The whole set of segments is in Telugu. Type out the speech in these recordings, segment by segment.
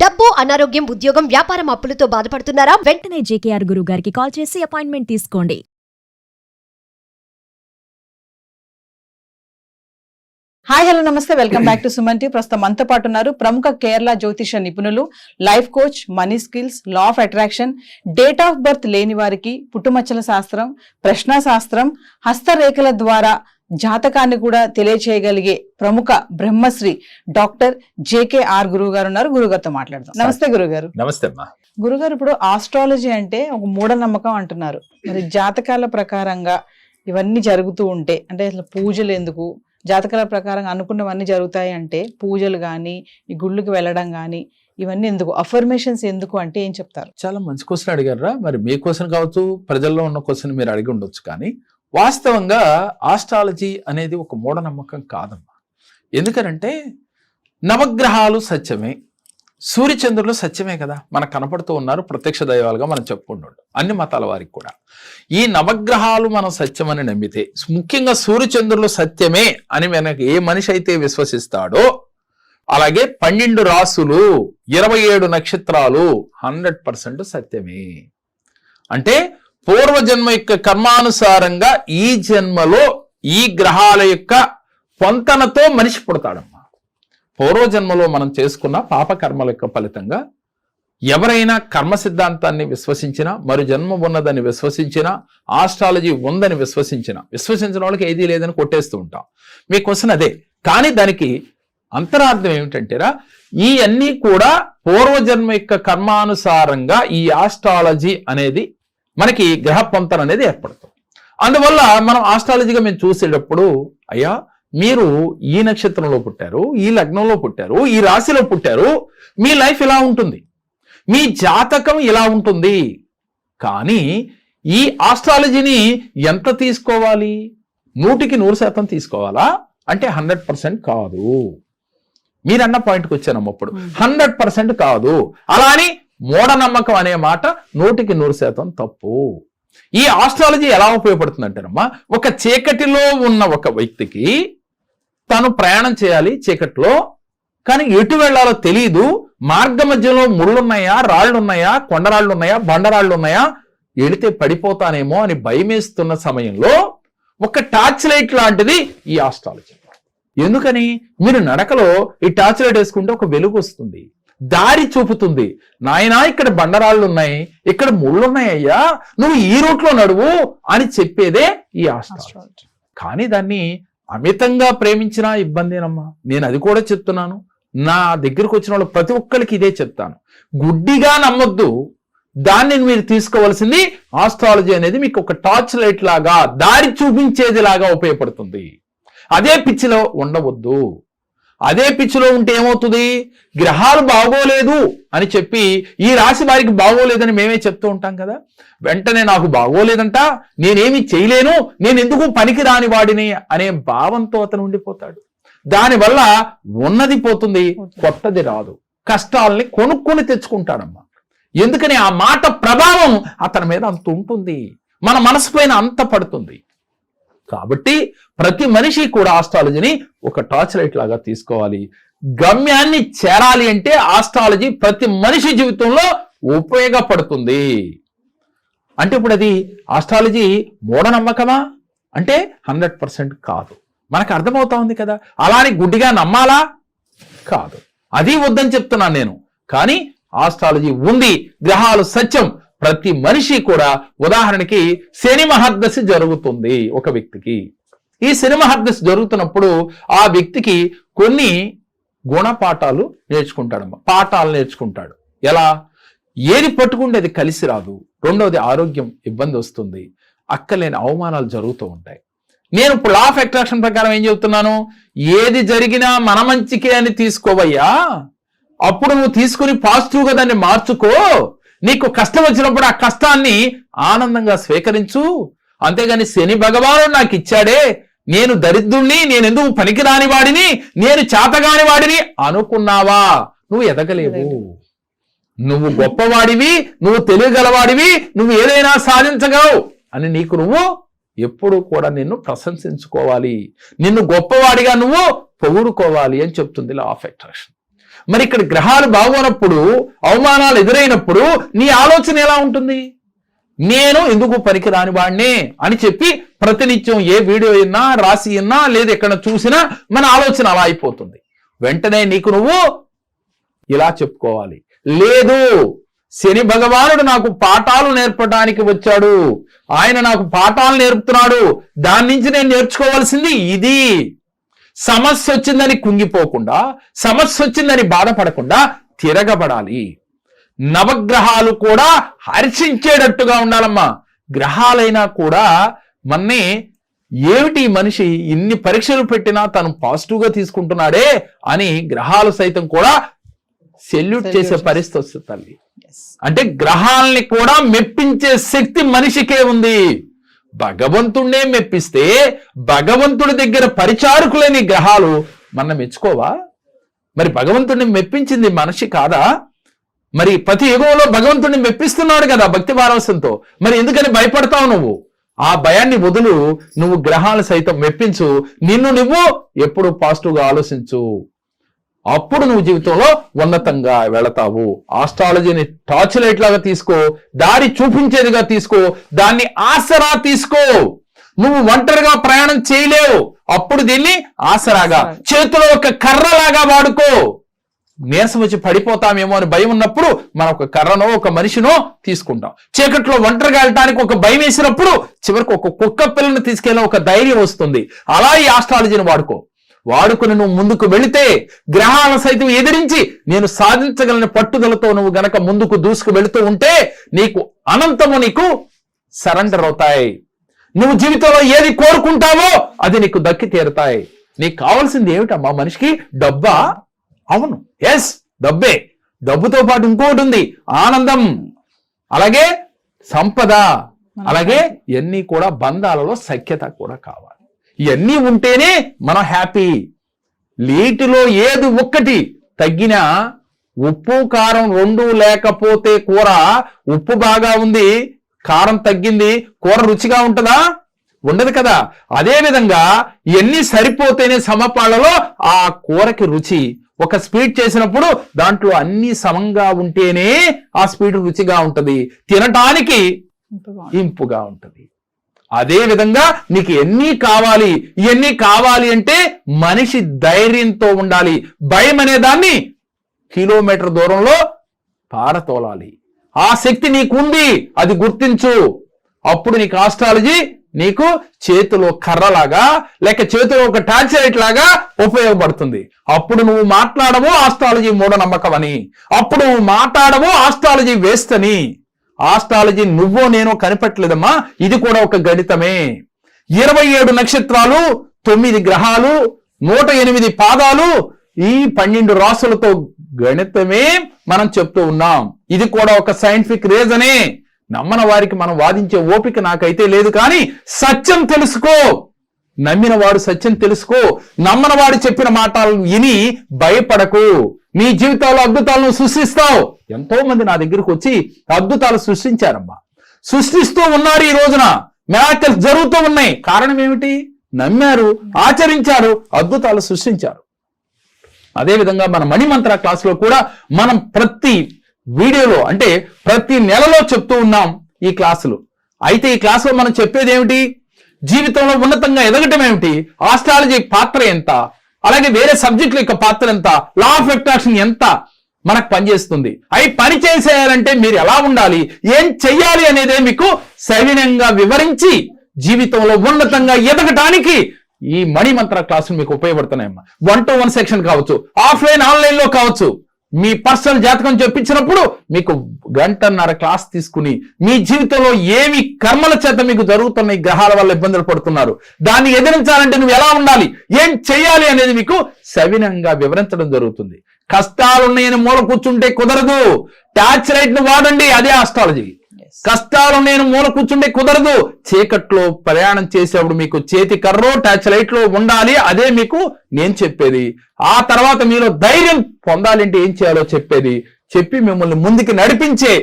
డబ్బు, అనారోగ్యం, ఉద్యోగం, వ్యాపారం, అప్పులతో బాధపడుతున్నారా? వెంటనే జేకేఆర్ గురువు గారికి కాల్ చేసి అపాయింట్మెంట్ తీసుకోండి. హాయ్ హలో నమస్తే, welcome back to Suman TV. ప్రస్తుతం మనతో పాటు ఉన్నారు ప్రముఖ కేరళ జ్యోతిష నిపుణులు, life coach, money skills, law of attraction, date of birth లేని వారికి పుట్టుమచ్చల శాస్త్రం, ప్రశ్న శాస్త్రం, హస్తరేఖల ద్వారా జాతకాన్ని కూడా తెలియచేయగలిగే ప్రముఖ బ్రహ్మశ్రీ డాక్టర్ జేకేఆర్ గురువు గారు ఉన్నారు. గురుగారితో మాట్లాడదాం. నమస్తే గురుగారు. నమస్తే అమ్మా. గురుగారు, ఇప్పుడు ఆస్ట్రాలజీ అంటే ఒక మూఢనమ్మకం అంటున్నారు. మరి జాతకాల ప్రకారంగా ఇవన్నీ జరుగుతూ ఉంటే, అంటే అసలు పూజలు ఎందుకు, జాతకాల ప్రకారం అనుకున్నవన్నీ జరుగుతాయి అంటే పూజలు కానీ, ఈ గుళ్ళకి వెళ్ళడం కానీ, ఇవన్నీ ఎందుకు, అఫర్మేషన్స్ ఎందుకు అంటే ఏం చెప్తారు? చాలా మంచి క్వశ్చన్ అడిగారా. మరి మీ క్వశ్చన్ కావచ్చు, ప్రజల్లో ఉన్న క్వశ్చన్ మీరు అడిగి ఉండొచ్చు. కానీ వాస్తవంగా ఆస్ట్రాలజీ అనేది ఒక మూఢనమ్మకం కాదమ్మా. ఎందుకనంటే నవగ్రహాలు సత్యమే, సూర్యచంద్రులు సత్యమే కదా, మనకు కనపడుతూ ఉన్నారు, ప్రత్యక్ష దైవాలుగా మనం చెప్పుకుంటున్నాం అన్ని మతాల వారికి కూడా. ఈ నవగ్రహాలు మనం సత్యమని నమ్మితే, ముఖ్యంగా సూర్యచంద్రులు సత్యమే అని మనకి ఏ మనిషి అయితే విశ్వసిస్తాడో, అలాగే 12 రాసులు, 27 నక్షత్రాలు 100% సత్యమే. అంటే పూర్వజన్మ యొక్క కర్మానుసారంగా ఈ జన్మలో ఈ గ్రహాల యొక్క పొంతనతో మనిషి పుడతాడమ్మా. పూర్వజన్మలో మనం చేసుకున్న పాపకర్మల యొక్క ఫలితంగా ఎవరైనా కర్మ సిద్ధాంతాన్ని విశ్వసించినా, మరు జన్మ ఉన్నదని విశ్వసించినా, ఆస్ట్రాలజీ ఉందని విశ్వసించిన వాళ్ళకి ఏదీ లేదని కొట్టేస్తూ ఉంటాం. మీ క్వశ్చన్ అదే. కానీ దానికి అంతరార్థం ఏమిటంటేరా, ఈ అన్నీ కూడా పూర్వజన్మ యొక్క కర్మానుసారంగా ఈ ఆస్ట్రాలజీ అనేది మనకి గ్రహ పొంతన అనేది ఏర్పడుతుంది. అందువల్ల మనం ఆస్ట్రాలజీగా మేము చూసేటప్పుడు, అయ్యా మీరు ఈ నక్షత్రంలో పుట్టారు, ఈ లగ్నంలో పుట్టారు, ఈ రాశిలో పుట్టారు, మీ లైఫ్ ఇలా ఉంటుంది, మీ జాతకం ఇలా ఉంటుంది. కానీ ఈ ఆస్ట్రాలజీని ఎంత తీసుకోవాలి? 100% తీసుకోవాలా అంటే 100% కాదు. మీరన్న పాయింట్కి వచ్చానమ్మ. అప్పుడు 100% కాదు. అలా అని మూఢనమ్మకం అనే మాట 100% తప్పు. ఈ ఆస్ట్రాలజీ ఎలా ఉపయోగపడుతుందంటేనమ్మా, ఒక చీకటిలో ఉన్న ఒక వ్యక్తికి తను ప్రయాణం చేయాలి చీకటిలో, కానీ ఎటు వెళ్లాలో తెలియదు, మార్గ మధ్యలో ముళ్ళున్నాయా, రాళ్లున్నాయా, కొండరాళ్లున్నాయా, బండరాళ్లు ఉన్నాయా, వెళితే పడిపోతానేమో అని భయమేస్తున్న సమయంలో ఒక టార్చ్ లైట్ లాంటిది ఈ ఆస్ట్రాలజీ. ఎందుకని? మీరు నడకలో ఈ టార్చ్ లైట్ వేసుకుంటే ఒక వెలుగు వస్తుంది, దారి చూపుతుంది. నాయనా ఇక్కడ బండరాళ్ళు ఉన్నాయి, ఇక్కడ ముళ్ళున్నాయ్యా, నువ్వు ఈ రూట్లో నడువు అని చెప్పేదే ఈ ఆస్ట్రాలజీ. కానీ దాన్ని అమితంగా ప్రేమించినా ఇబ్బందేనమ్మా. నేను అది కూడా చెప్తున్నాను. నా దగ్గరకు వచ్చిన వాళ్ళు ప్రతి ఒక్కరికి ఇదే చెప్తాను. గుడ్డిగా నమ్మొద్దు. దాన్ని మీరు తీసుకోవాల్సింది ఆస్ట్రాలజీ అనేది మీకు ఒక టార్చ్ లైట్ లాగా, దారి చూపించేది లాగా ఉపయోగపడుతుంది. అదే పిచ్చిలో ఉండవద్దు. అదే పిచ్చిలో ఉంటే ఏమవుతుంది? గ్రహాలు బాగోలేదు అని చెప్పి, ఈ రాశి వారికి బాగోలేదని మేమే చెప్తూ ఉంటాం కదా, వెంటనే నాకు బాగోలేదంట, నేనేమి చేయలేను, నేను ఎందుకు పనికి రాని వాడిని అనే భావంతో అతను ఉండిపోతాడు. దానివల్ల ఉన్నది పోతుంది, కొత్తది రాదు. కష్టాలని కొనుక్కొని తెచ్చుకుంటాడమ్మా. ఎందుకని? ఆ మాట ప్రభావం అతని మీద అంత ఉంటుంది, మన మనసు పైన అంత పడుతుంది. కాబట్టి ప్రతి మనిషి కూడా ఆస్ట్రాలజీని ఒక టార్చ్ లైట్ లాగా తీసుకోవాలి. గమ్యాన్ని చేరాలి అంటే ఆస్ట్రాలజీ ప్రతి మనిషి జీవితంలో ఉపయోగపడుతుంది. అంటే ఇప్పుడు అది ఆస్ట్రాలజీ మూఢనమ్మకమా అంటే 100% కాదు. మనకు అర్థమవుతా ఉంది కదా. అలానే గుడ్డిగా నమ్మాలా? కాదు, అది వద్దని చెప్తున్నాను నేను. కానీ ఆస్ట్రాలజీ ఉంది, గ్రహాలు సత్యం. ప్రతి మనిషి కూడా, ఉదాహరణకి శని మహర్దశ జరుగుతుంది ఒక వ్యక్తికి. ఈ శని మహర్దశ జరుగుతున్నప్పుడు ఆ వ్యక్తికి కొన్ని గుణపాఠాలు నేర్చుకుంటాడమ్మా, పాఠాలు నేర్చుకుంటాడు. ఎలా? ఏది పట్టుకుంటే అది కలిసి రాదు. రెండవది, ఆరోగ్యం ఇబ్బంది వస్తుంది, అక్కలేని అవమానాలు జరుగుతూ ఉంటాయి. నేను ఇప్పుడు లా ఆఫ్ అట్రాక్షన్ ప్రకారం ఏం చెబుతున్నాను? ఏది జరిగినా మన మంచికే అని తీసుకోవయ్యా, అప్పుడు నువ్వు తీసుకుని పాజిటివ్గా దాన్ని మార్చుకో. నీకు కష్టం వచ్చినప్పుడు ఆ కష్టాన్ని ఆనందంగా స్వీకరించు. అంతేగాని శని భగవానుడు నాకు ఇచ్చాడే, నేను దరిద్రుణ్ణి, నేనెందుకు పనికిరాని వాడిని, నేను చేతగాని వాడిని అనుకున్నావా? నువ్వు ఎదగలేవు. నువ్వు గొప్పవాడివి, నువ్వు తెలియగలవాడివి, నువ్వు ఏదైనా సాధించగలవు అని నీకు నువ్వు ఎప్పుడు కూడా నిన్ను ప్రశంసించుకోవాలి, నిన్ను గొప్పవాడిగా నువ్వు పొగుడుకోవాలి అని చెప్తుంది లా ఆఫ్ అట్రాక్షన్. మరి ఇక్కడ గ్రహాలు బాగోనప్పుడు, అవమానాలు ఎదురైనప్పుడు నీ ఆలోచన ఎలా ఉంటుంది? నేను ఎందుకు పనికిరాని వాడినే అని చెప్పి ప్రతినిత్యం ఏ వీడియో అయినా రాసి అయినా లేదా ఎక్కడ చూసినా మన ఆలోచన అలా అయిపోతుంది. వెంటనే నీకు నువ్వు ఇలా చెప్పుకోవాలి, లేదు శని భగవానుడు నాకు పాఠాలు నేర్పడానికి వచ్చాడు, ఆయన నాకు పాఠాలు నేర్పుతున్నాడు, దాని నుంచి నేను నేర్చుకోవాల్సింది ఇది. సమస్య వచ్చిందని కుంగిపోకుండా, సమస్య వచ్చిందని బాధపడకుండా తిరగబడాలి. నవగ్రహాలు కూడా హర్షించేటట్టుగా ఉండాలమ్మా. గ్రహాలైనా కూడా మన్ని ఏమిటి మనిషి ఇన్ని పరీక్షలు పెట్టినా తను పాజిటివ్గా తీసుకుంటున్నాడే అని గ్రహాలు సైతం కూడా సెల్యూట్ చేసే పరిస్థితి వస్తుంది తల్లి. అంటే గ్రహాలని కూడా మెప్పించే శక్తి మనిషికే ఉంది. భగవంతుడినే మెప్పిస్తే భగవంతుడి దగ్గర పరిచారకులేని గ్రహాలు మన మెచ్చుకోవా? మరి భగవంతుడిని మెప్పించింది మనిషి కాదా? మరి ప్రతి యుగంలో భగవంతుడిని మెప్పిస్తున్నాడు కదా భక్తి పారవశ్యంతో. మరి ఎందుకని భయపడతావు నువ్వు? ఆ భయాన్ని వదులు, నువ్వు గ్రహాలు సైతం మెప్పించు, నిన్ను నువ్వు ఎప్పుడు పాజిటివ్గా ఆలోచించు. అప్పుడు నువ్వు జీవితంలో ఉన్నతంగా వెళతావు. ఆస్ట్రాలజీని టార్చ్ లైట్ లాగా తీసుకో, దారి చూపించేదిగా తీసుకో, దాన్ని ఆసరా తీసుకో. నువ్వు ఒంటరిగా ప్రయాణం చేయలేవు, అప్పుడు దీన్ని ఆసరాగా చేతిలో ఒక కర్రలాగా వాడుకో. నీరసం వచ్చి పడిపోతామేమో అని భయం ఉన్నప్పుడు మనం ఒక కర్రనో ఒక మనిషినో తీసుకుంటాం. చీకట్లో ఒంటరిగా వెళ్ళటానికి ఒక భయం వేసినప్పుడు చివరికి ఒక కుక్క పిల్లని తీసుకెళ్ళిన ఒక ధైర్యం వస్తుంది. అలా ఈ ఆస్ట్రాలజీని వాడుకుని నువ్వు ముందుకు వెళితే గ్రహాల సైతం ఎదిరించి నేను సాధించగలని పట్టుదలతో నువ్వు గనక ముందుకు దూసుకు వెళుతూ ఉంటే నీకు అనంతము నీకు సరెండర్ అవుతాయి. నువ్వు జీవితంలో ఏది కోరుకుంటావో అది నీకు దక్కి తీరుతాయి. నీకు కావాల్సింది ఏమిటమ్మా? మనిషికి డబ్బా? అవును, ఎస్, డబ్బే. డబ్బుతో పాటు ఇంకోటి ఉంది, ఆనందం, అలాగే సంపద, అలాగే ఇవన్నీ కూడా బంధాలలో సఖ్యత కూడా కావాలి. ఇవన్నీ ఉంటేనే మనం హ్యాపీ. వీటిలో ఏది ఒక్కటి తగ్గినా, ఉప్పు కారం రెండు లేకపోతే కూర, ఉప్పు బాగా ఉంది కారం తగ్గింది, కూర రుచిగా ఉంటుందా? ఉండదు కదా. అదే విధంగా ఇవన్నీ సరిపోతేనే సమపాళ్లలో ఆ కూరకి రుచి. ఒక స్వీట్ చేసినప్పుడు దాంట్లో అన్ని సమంగా ఉంటేనే ఆ స్వీట్ రుచిగా ఉంటది, తినటానికి ఇంపుగా ఉంటది. అదే విధంగా నీకు ఇవన్నీ కావాలి అంటే మనిషి ధైర్యంతో ఉండాలి. భయం అనే దాన్ని కిలోమీటర్ దూరంలో పారతోలాలి. ఆ శక్తి నీకుంది, అది గుర్తించు. అప్పుడు నీకు ఆస్ట్రాలజీ నీకు చేతిలో కర్రలాగా లేక చేతిలో ఒక టార్చ్ లైట్ లాగా ఉపయోగపడుతుంది. అప్పుడు నువ్వు మాట్లాడవు ఆస్ట్రాలజీ మూఢనమ్మకం అని, అప్పుడు నువ్వు మాట్లాడవు ఆస్ట్రాలజీ వేస్ట్ అని. ఆస్ట్రాలజీ నువ్వో నేనో కనిపెట్టలేదమ్మా, ఇది కూడా ఒక గణితమే. 27 నక్షత్రాలు, 9 గ్రహాలు, 108 పాదాలు, ఈ 12 రాసులతో గణితమే మనం చెప్తూ ఉన్నాం. ఇది కూడా ఒక సైంటిఫిక్ రీజనే. నమ్మన వారికి మనం వాదించే ఓపిక నాకైతే లేదు, కానీ సత్యం తెలుసుకో. నమ్మిన వాడు సత్యం తెలుసుకో. నమ్మన వాడు చెప్పిన మాటలు విని భయపడకు. నీ జీవితంలో అద్భుతాలను సృష్టిస్తావు. ఎంతో మంది నా దగ్గరకు వచ్చి అద్భుతాలు సృష్టించారమ్మా, సృష్టిస్తూ ఉన్నారు. ఈ రోజున మిరాకిల్స్ జరుగుతూ ఉన్నాయి. కారణం ఏమిటి? నమ్మారు, ఆచరించారు, అద్భుతాలు సృష్టించారు. అదేవిధంగా మన మణిమంత్ర క్లాసులో కూడా మనం ప్రతి వీడియోలో అంటే ప్రతి నెలలో చెప్తూ ఉన్నాం ఈ క్లాసులు. అయితే ఈ క్లాసులో మనం చెప్పేది ఏమిటి? జీవితంలో ఉన్నతంగా ఎదగటం ఏమిటి, ఆస్ట్రాలజీ పాత్ర ఎంత, అలాగే వేరే సబ్జెక్టుల యొక్క పాత్ర ఎంత, లా ఆఫ్ అట్రాక్షన్ ఎంత మనకు పనిచేస్తుంది, అవి పని చేసేయాలంటే మీరు ఎలా ఉండాలి, ఏం చెయ్యాలి అనేదే మీకు సవినంగా వివరించి జీవితంలో ఉన్నతంగా ఎదగటానికి ఈ మణిమంత్ర క్లాసులు మీకు ఉపయోగపడుతున్నాయమ్మా. 1-to-1 సెక్షన్ కావచ్చు, ఆఫ్లైన్ ఆన్లైన్ లో కావచ్చు. మీ పర్సనల్ జాతకం చెప్పించినప్పుడు మీకు 1.5 గంట క్లాస్ తీసుకుని మీ జీవితంలో ఏమి కర్మల చేత మీకు జరుగుతున్న ఈ గ్రహాల వల్ల ఇబ్బందులు పడుతున్నారు, దాన్ని ఎదిరించాలంటే నువ్వు ఎలా ఉండాలి, ఏం చెయ్యాలి అనేది మీకు సవినంగా వివరించడం జరుగుతుంది. కష్టాలున్నాయని మూల కూర్చుంటే కుదరదు. టార్చ్ లైట్ ను వాడండి, అదే ఆస్ట్రాలజీ. కష్టాలు నేను మూల కూర్చుంటే కుదరదు. చీకట్లో ప్రయాణం చేసేప్పుడు మీకు చేతి కర్రో టార్చ్ లైట్ లో ఉండాలి, అదే మీకు నేను చెప్పేది. ఆ తర్వాత మీలో ధైర్యం పొందాలంటే ఏం చేయాలో చెప్పి మిమ్మల్ని ముందుకు నడిపించే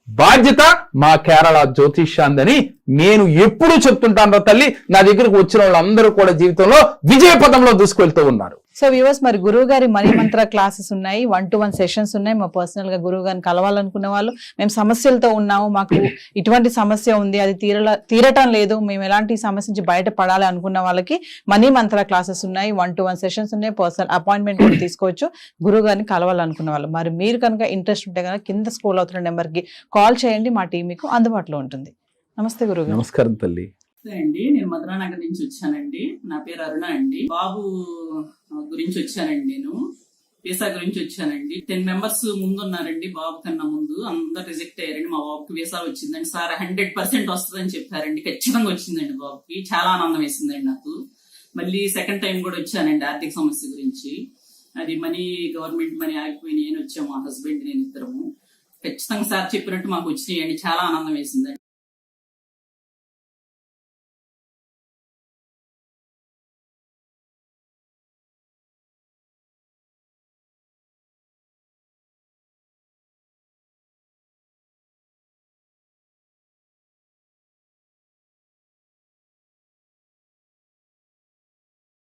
బాధ్యత మా కేరళ జ్యోతిష్యాందని నేను ఎప్పుడూ చెప్తుంటాను తల్లి. నా దగ్గరకు వచ్చిన వాళ్ళందరూ కూడా జీవితంలో విజయ పదంలో దూసుకెళ్తూ ఉన్నారు. సో వ్యూవర్స్, మరి గురువు గారి మనీ మంత్ర క్లాసెస్ ఉన్నాయి, 1-to-1 సెషన్స్ ఉన్నాయి. మా పర్సనల్ గా గురువు గారిని కలవాలనుకున్న వాళ్ళు, మేము సమస్యలతో ఉన్నాము, మాకు ఇటువంటి సమస్య ఉంది, అది తీరటం లేదు, మేము ఎలాంటి సమస్య నుంచి బయటపడాలి అనుకున్న వాళ్ళకి మనీ మంత్ర క్లాసెస్ ఉన్నాయి, 1-to-1 సెషన్స్ ఉన్నాయి. పర్సనల్ అపాయింట్మెంట్ కూడా తీసుకోవచ్చు గురువు గారిని కలవాలనుకున్న వాళ్ళు. మరి మీరు కనుక ఇంట్రెస్ట్ ఉంటే కనుక కింద స్క్రోల్ అవుతున్న నెంబర్ కి కాల్ చేయండి, మా టీం మీకు అందుబాటులో ఉంటుంది. నమస్తే గురువు గారు. నమస్కారం తల్లి. అండి, నేను మధురానగర్ నుంచి వచ్చానండి. నా పేరు అరుణ అండి. బాబు గురించి వచ్చానండి. నేను వీసా గురించి వచ్చానండి. 10 మెంబర్స్ ముందు ఉన్నారండి. బాబు కన్నా ముందు అందరు రిజెక్ట్ అయ్యారండి. మా బాబుకి వీసా వచ్చిందండి. సార్ 100% వస్తుందని చెప్పారండి. ఖచ్చితంగా వచ్చిందండి. బాబుకి చాలా ఆనందం వేసిందండి నాకు. మళ్ళీ సెకండ్ టైం కూడా వచ్చానండి ఆర్థిక సమస్య గురించి. అది గవర్నమెంట్ మనీ ఆగిపోయి నేను వచ్చాము, మా హస్బెండ్ నేను ఇద్దరము. ఖచ్చితంగా సార్ చెప్పినట్టు మాకు వచ్చినాయండి. చాలా ఆనందం వేసిందండి.